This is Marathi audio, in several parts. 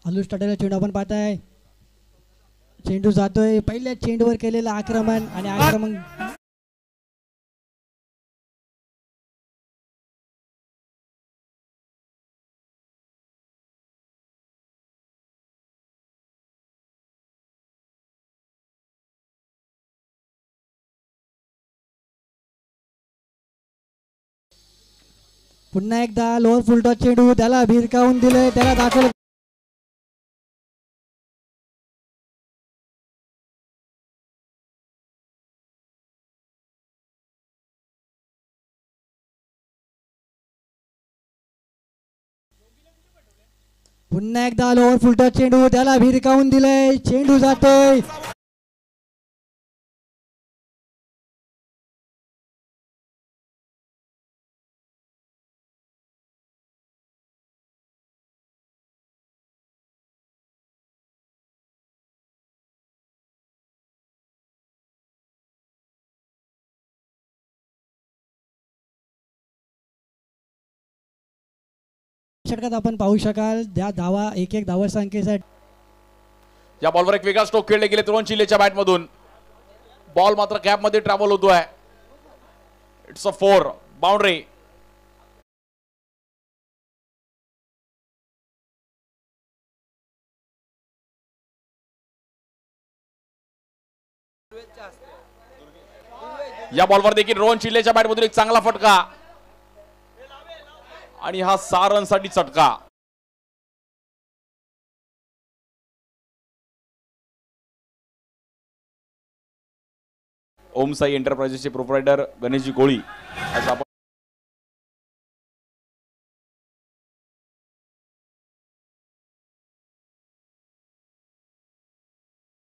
हलू स्टार्टरला चेंडू आपण पाहताय. चेंडू जातोय पहिल्या चेंडूवर केलेलं आक्रमण आणि आक्रमण पुन्हा एकदा लोअर फुलटॉस चेंडू त्याला भिरकावून दिले त्याला दाखवलं. पुन्हा एकदा लोअर फुलटॉस चेंडू त्याला भिरकावून दिले चेंडू जातोय. षटकात आपण पाहू शकाल त्या धावा एक एक धावा संख्येसाठी. या बॉलवर एक वेगळा स्ट्रोक खेळले गेले रोहन चिल्लेच्या बॅट मधून. बॉल मात्र कॅप मध्ये ट्रॅव्हल होतोय. It's a 4 boundary. या बॉलवर देखील रोहन चिल्लेच्या बॅट मधून एक चांगला फटका आणि हा 6 रनसाठी चटका. ओम साई एंटरप्राइजेसचे प्रोप्रायटर गणेशजी कोळी आज आपण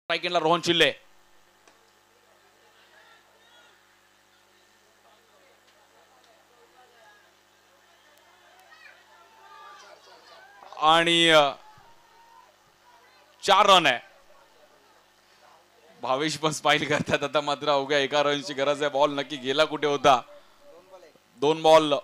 स्ट्राइकिंगला रोहन चिल्ले. आणि 4 रन आहे. भावेश पण स्माइल करतात आता मात्र अवघ्या 1 रनची गरज आहे. बॉल नक्की गेला कुठे होता. 2 बॉल